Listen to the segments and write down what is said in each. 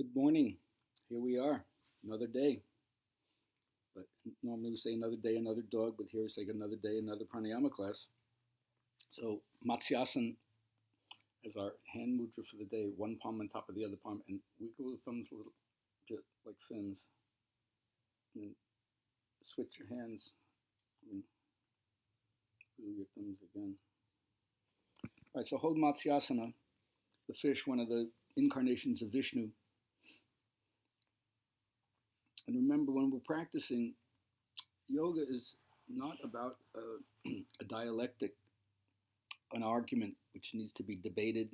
Good morning. Here we are, another day. But normally we say another day, another dog, but here we say another day, another pranayama class. So Matsyasan as our hand mudra for the day, one palm on top of the other palm, and wiggle the thumbs a little, just like fins. And switch your hands and wiggle your thumbs again. All right, so hold Matsyasana, the fish, one of the incarnations of Vishnu. And remember, when we're practicing, yoga is not about a dialectic, an argument which needs to be debated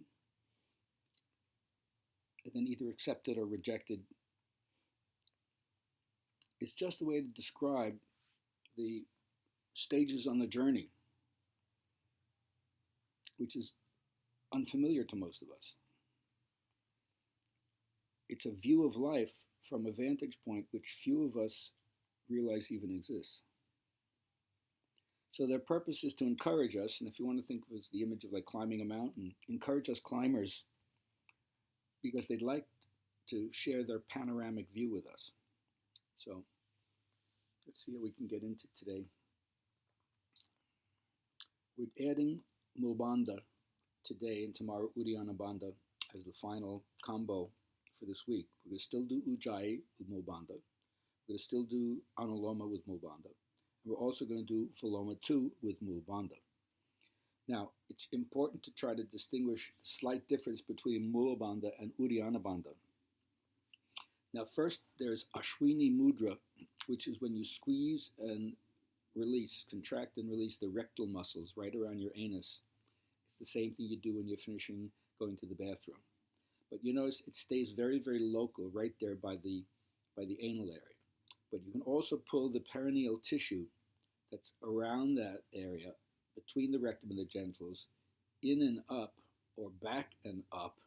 and then either accepted or rejected. It's just a way to describe the stages on the journey, which is unfamiliar to most of us. It's a view of life from a vantage point which few of us realize even exists. So their purpose is to encourage us, and if you want to think of it as the image of like climbing a mountain, encourage us climbers because they'd like to share their panoramic view with us. So let's see how we can get into today. We're adding Bandha today and tomorrow Uddiyana Bandha as the final combo for this week. We're going to still do Ujjayi with Bandha. We're going to still do Aloma with Bandha. And we're also going to do Voluma 2 with Bandha. Now, it's important to try to distinguish the slight difference between Mula Bandha and Uddiyana Bandha. Now, first, there's Ashwini Mudra, which is when you squeeze and release, contract and release the rectal muscles right around your anus. It's the same thing you do when you're finishing going to the bathroom. But you notice it stays very, very local right there by the anal area. But you can also pull the perineal tissue that's around that area between the rectum and the genitals in and up or back and up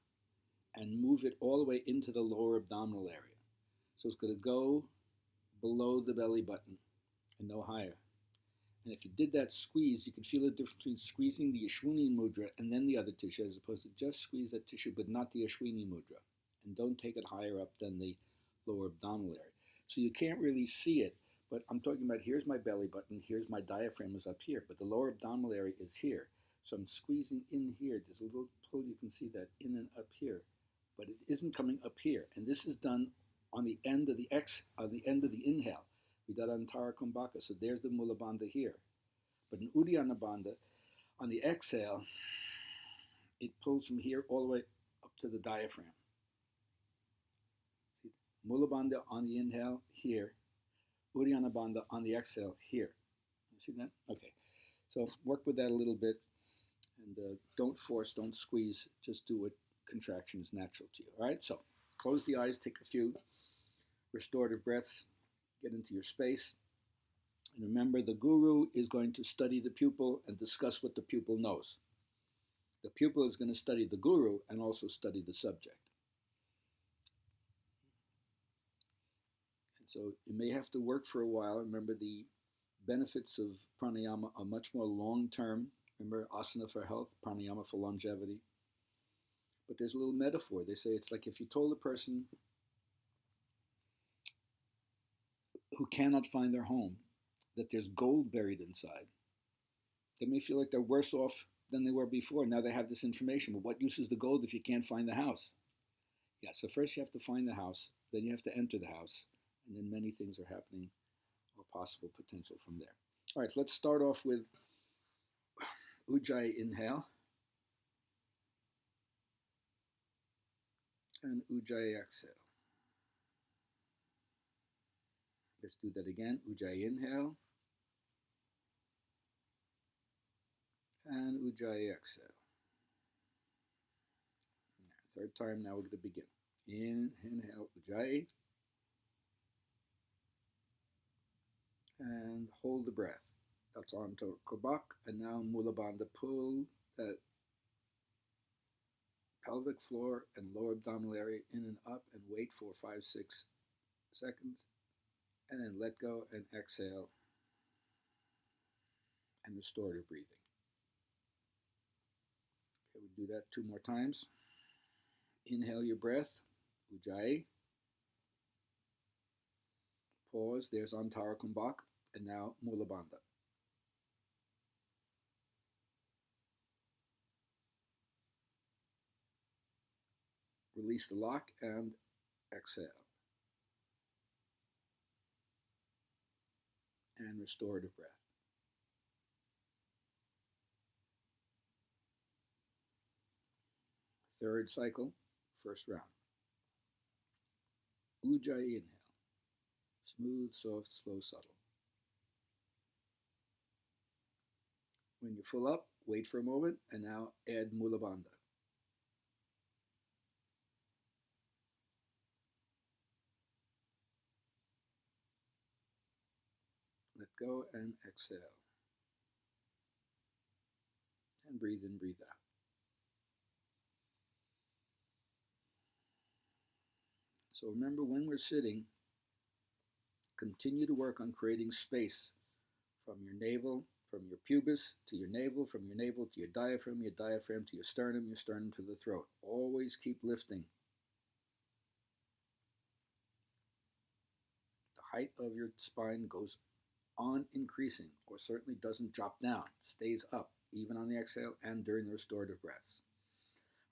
and move it all the way into the lower abdominal area. So it's going to go below the belly button and no higher. And if you did that squeeze, you can feel the difference between squeezing the Ashwini Mudra and then the other tissue, as opposed to just squeeze that tissue, but not the Ashwini Mudra. And don't take it higher up than the lower abdominal area. So you can't really see it, but I'm talking about here's my belly button, here's my diaphragm is up here, but the lower abdominal area is here. So I'm squeezing in here. There's a little pull, you can see that in and up here, but it isn't coming up here. And this is done on the end of the inhale. We did Antara Kumbhaka, so there's the Mula Bandha here. But in Uddiyana Bandha, on the exhale, it pulls from here all the way up to the diaphragm. See, Mula Bandha on the inhale, here. Uddiyana Bandha on the exhale, here. You see that? Okay. So work with that a little bit, and don't force, don't squeeze, just do what contraction is natural to you. All right? So close the eyes, take a few restorative breaths, get into your space. And remember, the guru is going to study the pupil and discuss what the pupil knows. The pupil is going to study the guru and also study the subject. And so you may have to work for a while. Remember, the benefits of pranayama are much more long-term. Remember, asana for health, pranayama for longevity. But there's a little metaphor. They say it's like if you told a person who cannot find their home that there's gold buried inside, they may feel like they're worse off than they were before. Now they have this information, but what use is the gold if you can't find the house? Yeah, so first you have to find the house, then you have to enter the house, and then many things are happening or possible potential from there. All right, let's start off with Ujjayi inhale and Ujjayi exhale. Let's do that again. Ujjayi inhale and Ujjayi exhale. Third time, now we're going to begin. Inhale, Ujjayi, and hold the breath. That's on to Kabak, and now Mula Bandha. Pull that pelvic floor and lower abdominal area in and up, and wait for 5-6 seconds, and then let go and exhale, and restorative breathing. Okay, we do that 2 more times. Inhale your breath, Ujjayi. Pause. There's Antara Kumbhak. And now Mula Bandha. Release the lock and exhale. And restorative breath. Third cycle, first round. Ujjayi inhale. Smooth, soft, slow, subtle. When you're full up, wait for a moment, and now add Mula Bandha. Let go and exhale. And breathe in, breathe out. So remember, when we're sitting, continue to work on creating space from your navel, from your pubis to your navel, from your navel to your diaphragm to your sternum to the throat. Always keep lifting. The height of your spine goes on increasing, or certainly doesn't drop down, stays up, even on the exhale and during the restorative breaths.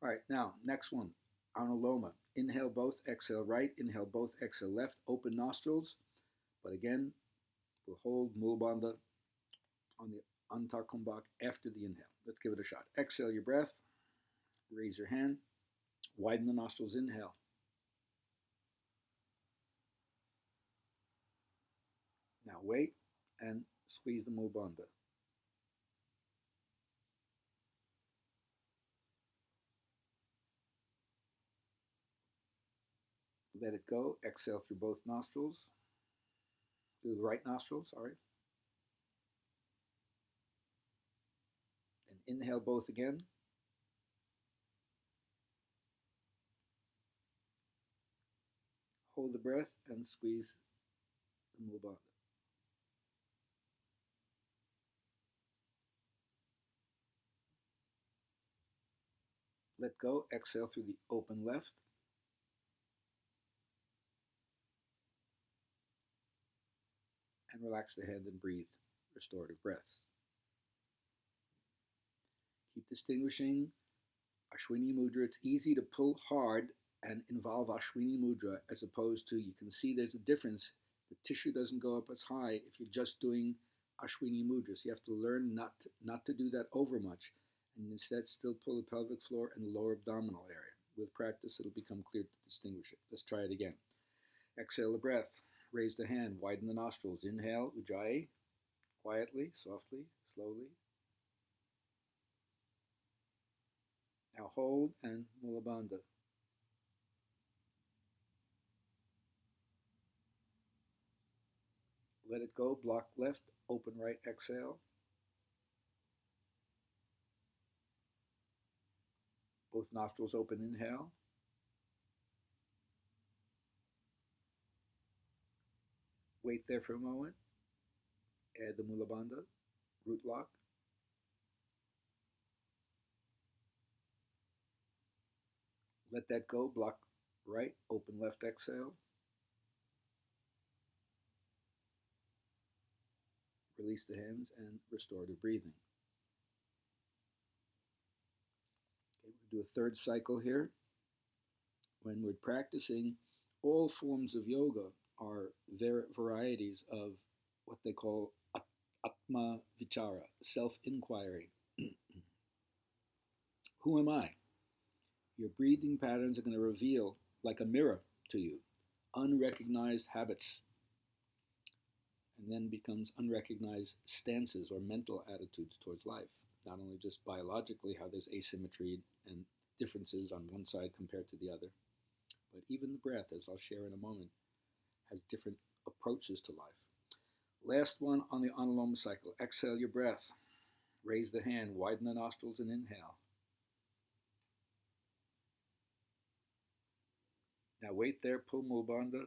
All right, now, next one, Aloma. Inhale both, exhale right, inhale both, exhale left, open nostrils, but again, we'll hold Mula Bandha on the Antara Kumbhak after the inhale. Let's give it a shot. Exhale your breath, raise your hand, widen the nostrils, inhale. Now wait and squeeze the Mula Bandha. Let it go, exhale through both nostrils, through the right nostril, sorry. And inhale both again. Hold the breath and squeeze the Mula Bandha. Let go, exhale through the open left. And relax the head and breathe restorative breaths. Keep distinguishing Ashwini Mudra. It's easy to pull hard and involve Ashwini Mudra, as opposed to, you can see there's a difference. The tissue doesn't go up as high if you're just doing Ashwini Mudras. You have to learn not to do that over much, and instead still pull the pelvic floor and the lower abdominal area. With practice, it'll become clear to distinguish it. Let's try it again. Exhale the breath. Raise the hand. Widen the nostrils. Inhale, Ujjayi. Quietly, softly, slowly. Now hold and Mula Bandha. Let it go. Block left. Open right. Exhale. Both nostrils open. Inhale. Wait there for a moment. Add the Mula Bandha. Root lock. Let that go. Block right. Open left. Exhale. Release the hands and restorative breathing. Okay, we'll do a third cycle here. When we're practicing, all forms of yoga are varieties of what they call Atma Vichara, self-inquiry. Who am I? Your breathing patterns are going to reveal, like a mirror to you, unrecognized habits, and then becomes unrecognized stances or mental attitudes towards life. Not only just biologically, how there's asymmetry and differences on one side compared to the other, but even the breath, as I'll share in a moment, has different approaches to life. Last one on the Aloma cycle. Exhale your breath. Raise the hand. Widen the nostrils and inhale. Now wait there. Pull Mula Bandha.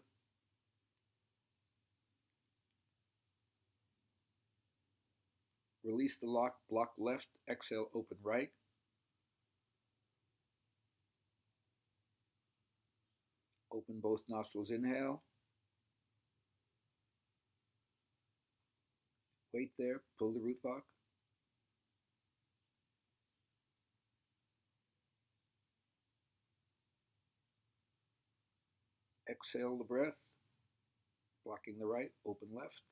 Release the lock. Block left. Exhale. Open right. Open both nostrils, inhale. Wait there, pull the root lock. Exhale the breath, blocking the right, open left.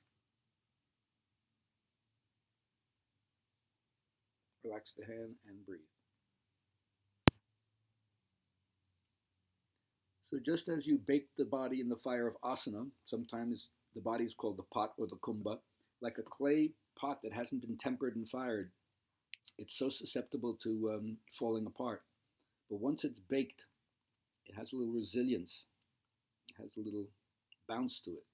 Relax the hand and breathe. So just as you bake the body in the fire of asana, sometimes the body is called the pot or the kumbha, like a clay pot that hasn't been tempered and fired, it's so susceptible to falling apart. But once it's baked, it has a little resilience. It has a little bounce to it.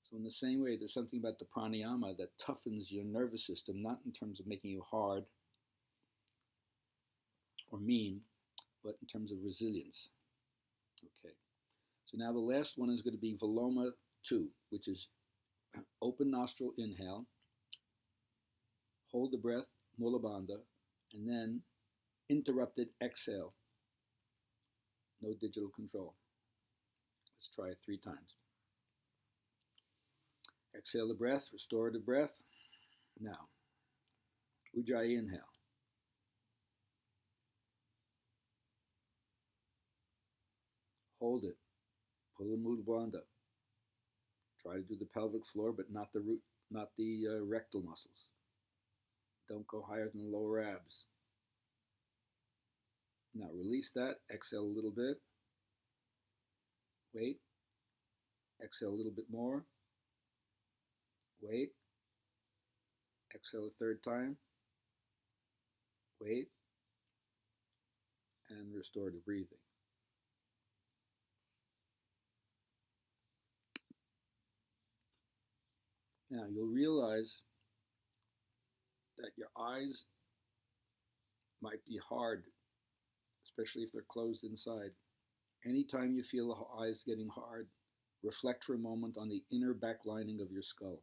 So in the same way, there's something about the pranayama that toughens your nervous system, not in terms of making you hard or mean, but in terms of resilience. Okay. So now the last one is going to be Voluma 2, which is open nostril inhale, hold the breath, Mula Bandha, and then interrupted exhale. No digital control. Let's try it 3 times. Exhale the breath, restorative breath. Now, Ujjayi inhale. Hold it. Pull the Mula Bandha. Try to do the pelvic floor, but not the root, not the rectal muscles. Don't go higher than the lower abs. Now release that. Exhale a little bit. Wait. Exhale a little bit more. Wait. Exhale a 3rd time. Wait. And restorative breathing. Now you'll realize that your eyes might be hard, especially if they're closed inside. Anytime you feel the eyes getting hard, reflect for a moment on the inner back lining of your skull.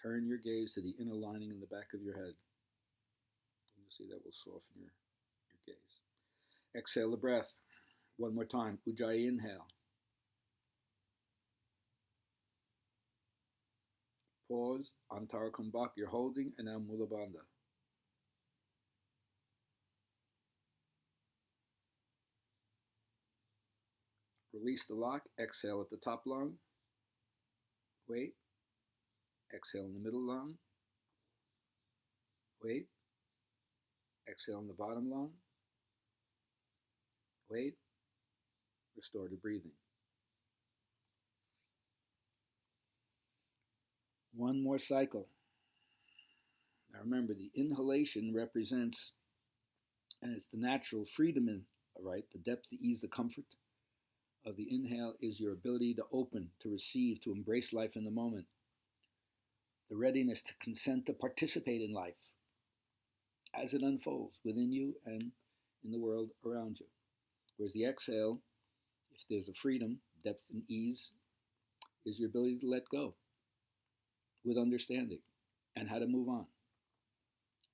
Turn your gaze to the inner lining in the back of your head. You'll see that will soften your gaze. Exhale the breath. One more time. Ujjayi inhale. Pause. Antara Kumbhak. You're holding, and now Mula Bandha. Release the lock. Exhale at the top lung. Wait. Exhale in the middle lung. Wait. Exhale in the bottom lung. Wait. Restorative breathing. One more cycle. Now remember, the inhalation represents, and it's the natural freedom in, right? The depth, the ease, the comfort of the inhale is your ability to open, to receive, to embrace life in the moment. The readiness to consent to participate in life as it unfolds within you and in the world around you. Whereas the exhale, if there's a freedom, depth and ease, is your ability to let go with understanding and how to move on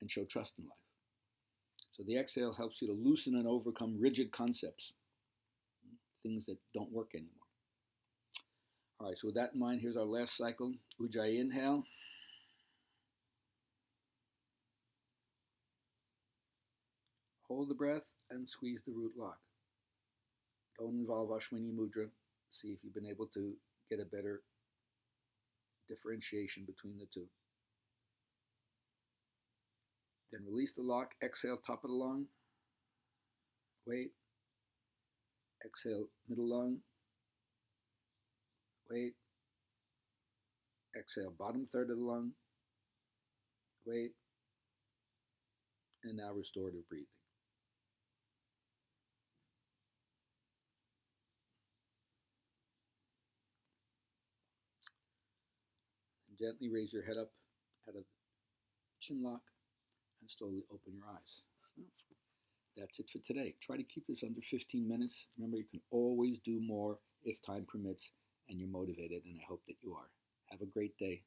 and show trust in life. So the exhale helps you to loosen and overcome rigid concepts, things that don't work anymore. All right, so with that in mind, here's our last cycle. Ujjayi inhale. Hold the breath and squeeze the root lock. Don't involve Ashwini Mudra. See if you've been able to get a better differentiation between the two. Then release the lock. Exhale, top of the lung. Wait. Exhale, middle lung. Wait. Exhale, bottom third of the lung. Wait. And now restorative breathing. And gently raise your head up out of chin lock and slowly open your eyes. That's it for today. Try to keep this under 15 minutes. Remember, you can always do more if time permits and you're motivated, and I hope that you are. Have a great day.